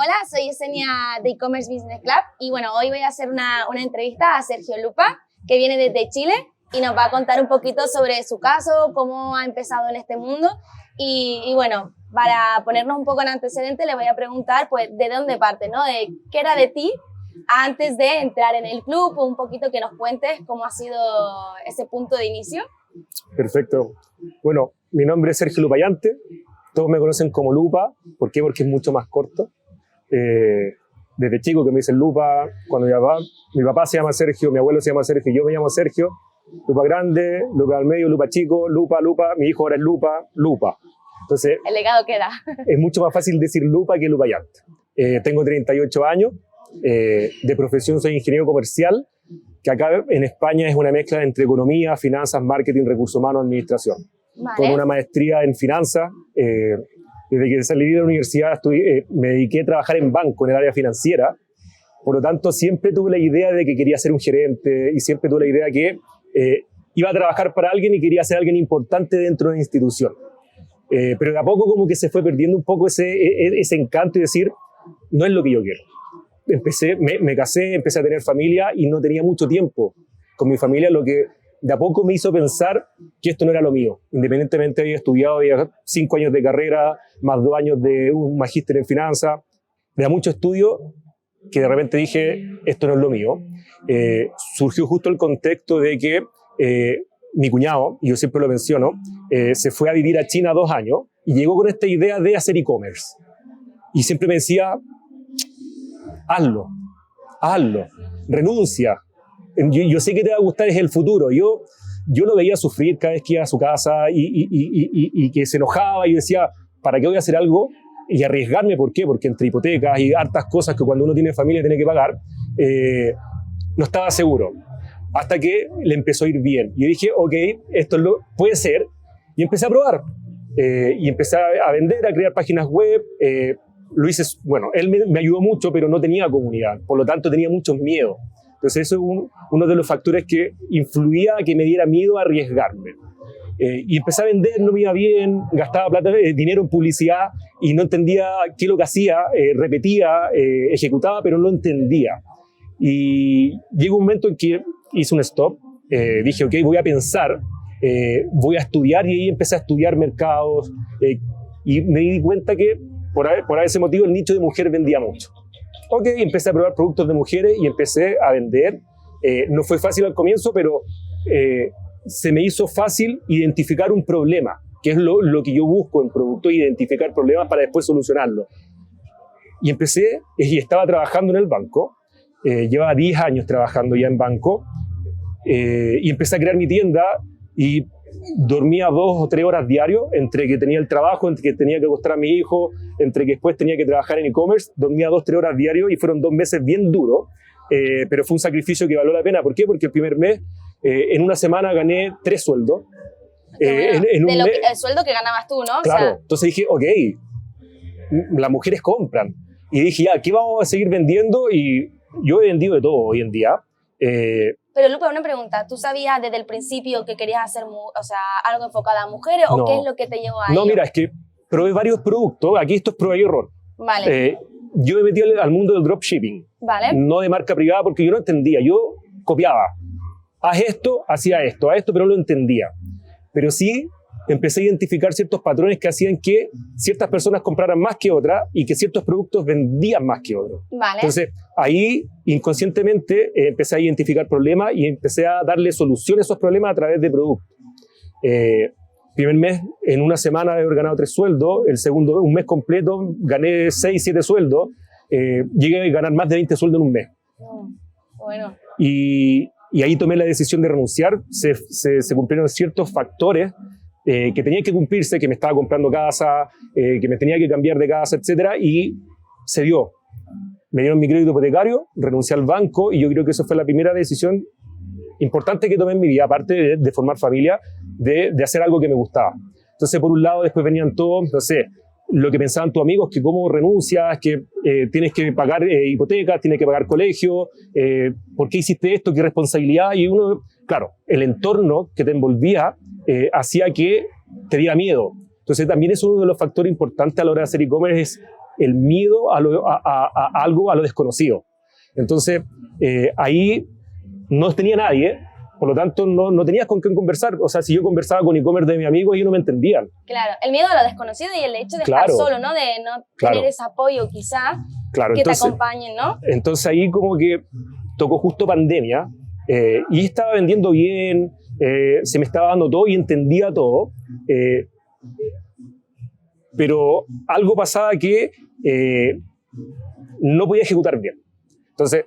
Hola, soy Yesenia de E-Commerce Business Club y bueno, hoy voy a hacer una entrevista a Sergio Lupa, que viene desde Chile y nos va a contar un poquito sobre su caso, cómo ha empezado en este mundo y bueno, para ponernos un poco en antecedente le voy a preguntar pues de dónde parte, ¿no? De qué era de ti antes de entrar en el club, un poquito que nos cuentes cómo ha sido ese punto de inicio. Perfecto. Bueno, mi nombre es Sergio Lupayante. Todos me conocen como Lupa. ¿Por qué? Porque es mucho más corto. Desde chico que me dicen Lupa, cuando mi papá se llama Sergio, mi abuelo se llama Sergio, yo me llamo Sergio. Lupa grande, Lupa al medio, Lupa chico, Lupa, mi hijo ahora es Lupa, Lupa. Entonces, el legado queda. Es mucho más fácil decir Lupa que Lupayante. Tengo 38 años, de profesión soy ingeniero comercial, que acá en España es una mezcla entre economía, finanzas, marketing, recursos humanos, administración. Vale. Con una maestría en finanzas. Desde que salí de la universidad me dediqué a trabajar en banco, en el área financiera. Por lo tanto, siempre tuve la idea de que quería ser un gerente y siempre tuve la idea que iba a trabajar para alguien y quería ser alguien importante dentro de la institución. Pero de a poco como que se fue perdiendo un poco ese encanto y decir, no es lo que yo quiero. Me casé, empecé a tener familia y no tenía mucho tiempo con mi familia, lo que de a poco me hizo pensar que esto no era lo mío. Independientemente había estudiado, había 5 años de carrera, más 2 años de un magíster en finanzas, de mucho estudio, que de repente dije, esto no es lo mío. Surgió justo el contexto de que mi cuñado, y yo siempre lo menciono, se fue a vivir a China 2 años y llegó con esta idea de hacer e-commerce. Y siempre me decía, hazlo, renuncia. Yo sé que te va a gustar, es el futuro. Yo lo veía sufrir cada vez que iba a su casa y que se enojaba y decía, ¿para qué voy a hacer algo? Y arriesgarme, ¿por qué? Porque entre hipotecas y hartas cosas que cuando uno tiene familia tiene que pagar, no estaba seguro. Hasta que le empezó a ir bien. Y yo dije, ok, esto puede ser. Y empecé a probar. Y empecé a vender, a crear páginas web. Lo hice, bueno, él me ayudó mucho, pero no tenía comunidad. Por lo tanto, tenía muchos miedos. Entonces, eso es uno de los factores que influía a que me diera miedo a arriesgarme. Y empecé a vender, no me iba bien, gastaba plata, dinero en publicidad y no entendía qué es lo que hacía, repetía, ejecutaba, pero no entendía. Y llegó un momento en que hice un stop, dije, ok, voy a pensar, voy a estudiar, y ahí empecé a estudiar mercados y me di cuenta que por ese motivo el nicho de mujer vendía mucho. Ok, empecé a probar productos de mujeres y empecé a vender. No fue fácil al comienzo, pero se me hizo fácil identificar un problema, que es lo que yo busco en producto, identificar problemas para después solucionarlos. Y empecé, y estaba trabajando en el banco, llevaba 10 años trabajando ya en banco, y empecé a crear mi tienda y dormía 2 o 3 horas diario, entre que tenía el trabajo, entre que tenía que acostar a mi hijo, entre que después tenía que trabajar en e-commerce, dormía 2 o 3 horas diario y fueron 2 meses bien duros, pero fue un sacrificio que valió la pena. ¿Por qué? Porque el primer mes, en una semana gané 3 sueldos. El sueldo que ganabas tú, ¿no? Claro, o sea, entonces dije, ok, las mujeres compran. Y dije, ya, aquí vamos a seguir vendiendo, y yo he vendido de todo hoy en día. Pero Lupa, una pregunta, ¿tú sabías desde el principio que querías hacer algo enfocado a mujeres o qué es lo que te llevó a ello? No, mira, es que probé varios productos, aquí esto es prueba y error. Vale. Yo me metí al mundo del dropshipping, vale. No de marca privada, porque yo no entendía, yo copiaba. Haz esto, hacía esto, pero no lo entendía. Pero sí empecé a identificar ciertos patrones que hacían que ciertas personas compraran más que otras y que ciertos productos vendían más que otros. Vale. Entonces, ahí inconscientemente empecé a identificar problemas y empecé a darle soluciones a esos problemas a través de productos. Primer mes, en una semana de haber ganado 3 sueldos, el segundo, un mes completo, gané 6, 7 sueldos, llegué a ganar más de 20 sueldos en un mes. Bueno. Y ahí tomé la decisión de renunciar. Se cumplieron ciertos factores que tenían que cumplirse, que me estaba comprando casa, que me tenía que cambiar de casa, etcétera, y se dio. Me dieron mi crédito hipotecario, renuncié al banco, y yo creo que eso fue la primera decisión importante que tomé en mi vida, aparte de formar familia, de hacer algo que me gustaba. Entonces, por un lado, después venían todos, no sé, lo que pensaban tus amigos, que cómo renuncias, que tienes que pagar hipotecas, tienes que pagar colegio, ¿por qué hiciste esto? ¿Qué responsabilidad? Y uno, claro, el entorno que te envolvía hacía que te diera miedo. Entonces también es uno de los factores importantes a la hora de hacer e-commerce, es el miedo a algo, a lo desconocido. Entonces, ahí no tenía nadie, por lo tanto no tenías con quién conversar. O sea, si yo conversaba con e-commerce de mis amigos, ellos no me entendían. Claro, el miedo a lo desconocido y el hecho de estar solo, ¿no? De no tener ese apoyo quizás que entonces, te acompañen, ¿no? Entonces ahí como que tocó justo pandemia y estaba vendiendo bien, se me estaba dando todo y entendía todo, pero algo pasaba que no podía ejecutar bien. Entonces,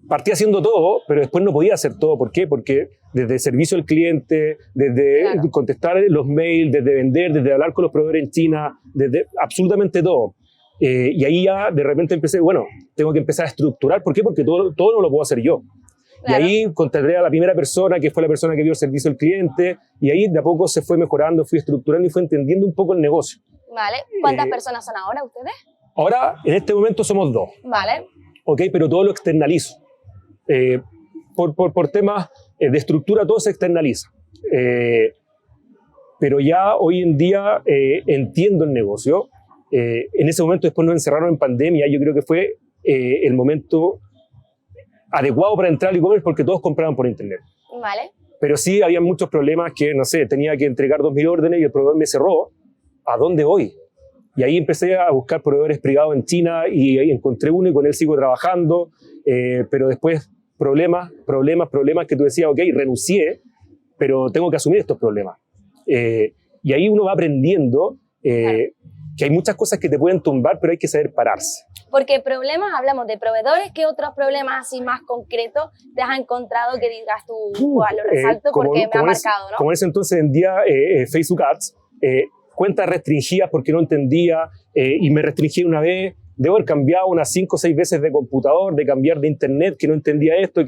partí haciendo todo, pero después no podía hacer todo. ¿Por qué? Porque desde servicio al cliente, desde contestar los mails, desde vender, desde hablar con los proveedores en China, desde absolutamente todo. Y ahí ya de repente empecé, bueno, tengo que empezar a estructurar. ¿Por qué? Porque todo no lo puedo hacer yo. Claro. Y ahí contraté a la primera persona, que fue la persona que dio el servicio al cliente, y ahí de a poco se fue mejorando, fui estructurando y fui entendiendo un poco el negocio. Vale. ¿Cuántas personas son ahora ustedes? Ahora, en este momento somos 2. Vale. Ok, pero todo lo externalizo. Por temas de estructura, todo se externaliza. Pero ya hoy en día entiendo el negocio. En ese momento después nos encerraron en pandemia. Yo creo que fue el momento adecuado para entrar al e-commerce porque todos compraban por internet. Vale. Pero sí había muchos problemas que, no sé, tenía que entregar 2.000 órdenes y el proveedor me cerró. ¿A dónde voy? Y ahí empecé a buscar proveedores privados en China y ahí encontré uno y con él sigo trabajando. Pero después problemas que tú decías, ok, renuncié, pero tengo que asumir estos problemas. Y ahí uno va aprendiendo que hay muchas cosas que te pueden tumbar, pero hay que saber pararse. Porque problemas, hablamos de proveedores, ¿qué otros problemas así más concretos te has encontrado que digas tú, lo resalto porque me ha marcado, ¿no? Como en ese entonces vendía Facebook Ads, cuentas restringidas porque no entendía y me restringí una vez. Debo haber cambiado unas 5 o 6 veces de computador, de cambiar de internet, que no entendía esto,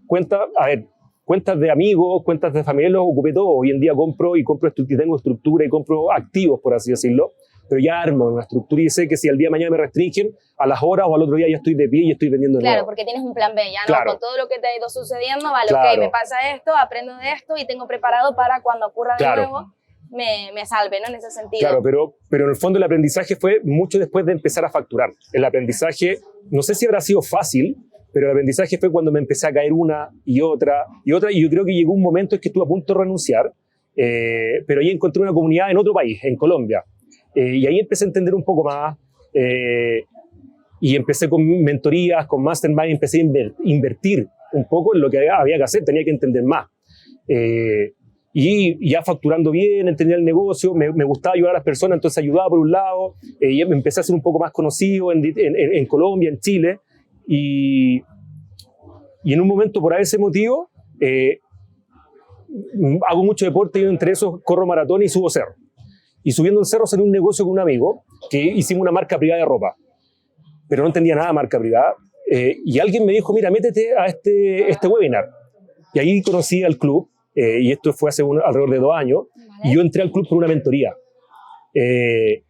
cuentas de amigos, cuentas de familia, los ocupé todo. Hoy en día compro y tengo estructura y compro activos, por así decirlo, pero ya armo una estructura y sé que si al día de mañana me restringen, a las horas o al otro día ya estoy de pie y estoy vendiendo de nuevo. Claro, porque tienes un plan B, ya no, claro. Con todo lo que te ha ido sucediendo, vale, ok, me pasa esto, aprendo de esto y tengo preparado para cuando ocurra de nuevo, me salve, ¿no? En ese sentido. Claro, pero en el fondo el aprendizaje fue mucho después de empezar a facturar. El aprendizaje, no sé si habrá sido fácil, pero el aprendizaje fue cuando me empecé a caer una y otra, y yo creo que llegó un momento en que estuve a punto de renunciar, pero ahí encontré una comunidad en otro país, en Colombia, y ahí empecé a entender un poco más, y empecé con mentorías, con mastermind, empecé a invertir un poco en lo que había que hacer, tenía que entender más. Y ya facturando bien, entendía el negocio, me gustaba ayudar a las personas, entonces ayudaba por un lado, y me empecé a ser un poco más conocido en Colombia, en Chile, y en un momento, por ese motivo, hago mucho deporte y entre esos corro maratón y subo cerro. Y subiendo el cerro salió un negocio con un amigo que hicimos una marca privada de ropa, pero no entendía nada de marca privada, y alguien me dijo, mira, métete a este webinar. Y ahí conocí al club, y esto fue hace alrededor de 2 años, ¿vale? Y yo entré al club por una mentoría que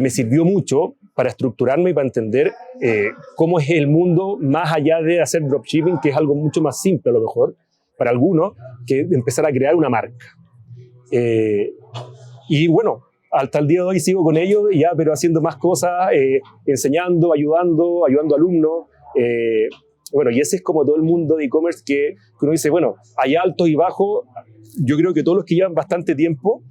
me sirvió mucho para estructurarme y para entender cómo es el mundo más allá de hacer dropshipping, que es algo mucho más simple a lo mejor para algunos, que empezar a crear una marca. Y bueno, hasta el día de hoy sigo con ellos, ya, pero haciendo más cosas, enseñando, ayudando alumnos. Bueno, y ese es como todo el mundo de e-commerce que uno dice, bueno, hay altos y bajos. Yo creo que todos los que llevan bastante tiempo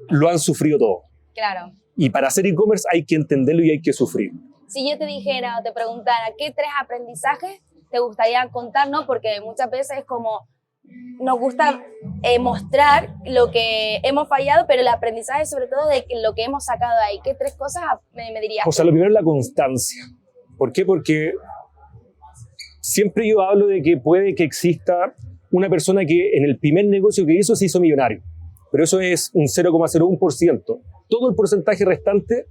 lo han sufrido todo. Claro. Y para hacer e-commerce hay que entenderlo y hay que sufrir. Si yo te dijera o te preguntara qué 3 aprendizajes te gustaría contar, ¿no? Porque muchas veces es como nos gusta mostrar lo que hemos fallado, pero el aprendizaje sobre todo de lo que hemos sacado ahí. ¿Qué 3 cosas me dirías? O sea, lo primero es la constancia. ¿Por qué? Porque siempre yo hablo de que puede que exista una persona que en el primer negocio que hizo se hizo millonario, pero eso es un 0,01%. Todo el porcentaje restante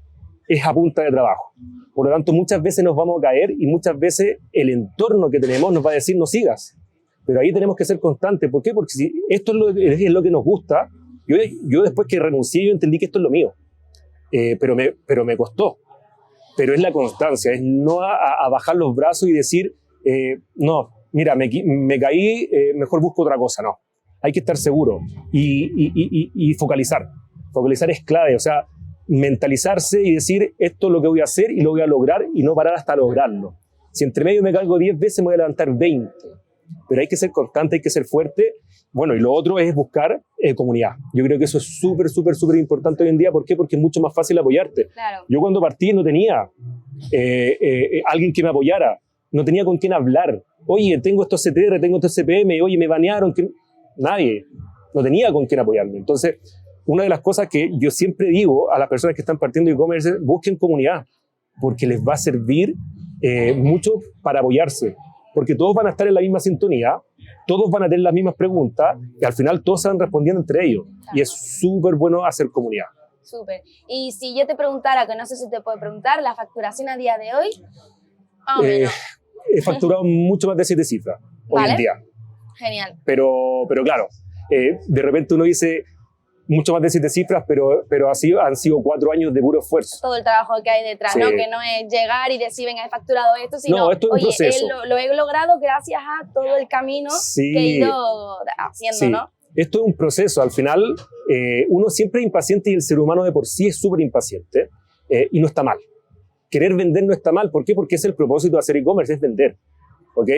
es a punta de trabajo. Por lo tanto, muchas veces nos vamos a caer y muchas veces el entorno que tenemos nos va a decir no sigas. Pero ahí tenemos que ser constantes. ¿Por qué? Porque si esto es lo que nos gusta, yo después que renuncié yo entendí que esto es lo mío, pero me costó. Pero es la constancia, es no a bajar los brazos y decir no, mira, me caí, mejor busco otra cosa. No, hay que estar seguro y focalizar. Focalizar es clave. O sea, mentalizarse y decir, esto es lo que voy a hacer y lo voy a lograr y no parar hasta lograrlo. Si entre medio me caigo 10 veces, me voy a levantar 20. Pero hay que ser constante, hay que ser fuerte. Bueno, y lo otro es buscar comunidad. Yo creo que eso es súper, súper, súper importante hoy en día. ¿Por qué? Porque es mucho más fácil apoyarte. Claro. Yo cuando partí no tenía alguien que me apoyara. No tenía con quién hablar. Oye, tengo estos CTR, tengo estos CPM, oye, me banearon. Nadie. No tenía con quién apoyarme. Entonces, una de las cosas que yo siempre digo a las personas que están partiendo de e-commerce es busquen comunidad, porque les va a servir mucho para apoyarse. Porque todos van a estar en la misma sintonía, todos van a tener las mismas preguntas y al final todos se van respondiendo entre ellos. Y es súper bueno hacer comunidad. Súper. Y si yo te preguntara, que no sé si te puedo preguntar, la facturación a día de hoy, más o menos. He facturado mucho más de 7 cifras hoy en día. Genial. Pero claro, de repente uno dice mucho más de 7 cifras, pero así han sido 4 años de puro esfuerzo. Todo el trabajo que hay detrás, Sí. ¿no? Que no es llegar y decir, venga, he facturado esto, sino, No, esto es un oye, proceso. lo he logrado gracias a todo el camino Sí. que he ido haciendo, Sí. ¿no? Esto es un proceso. Al final, uno siempre es impaciente y el ser humano de por sí es súper impaciente y no está mal. Querer vender no está mal. ¿Por qué? Porque es el propósito de hacer e-commerce, es vender. ¿Ok?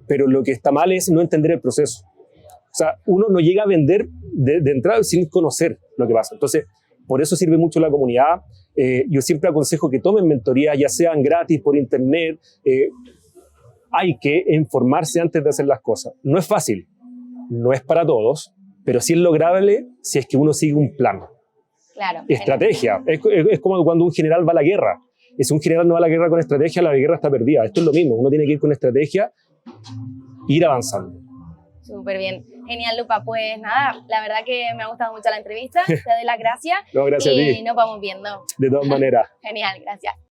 Pero lo que está mal es no entender el proceso. O sea, uno no llega a vender de entrada sin conocer lo que pasa. Entonces, por eso sirve mucho la comunidad. Yo siempre aconsejo que tomen mentorías, ya sean gratis, por internet. Hay que informarse antes de hacer las cosas. No es fácil, no es para todos, pero sí es lograble si es que uno sigue un plan. Claro. Estrategia. Es como cuando un general va a la guerra. Si un general no va a la guerra con estrategia, la guerra está perdida. Esto es lo mismo. Uno tiene que ir con estrategia e ir avanzando. Súper bien. Genial, Lupa. Pues nada, la verdad que me ha gustado mucho la entrevista. Te doy las gracias. No, gracias a ti. Y nos vamos viendo. De todas maneras. Genial, gracias.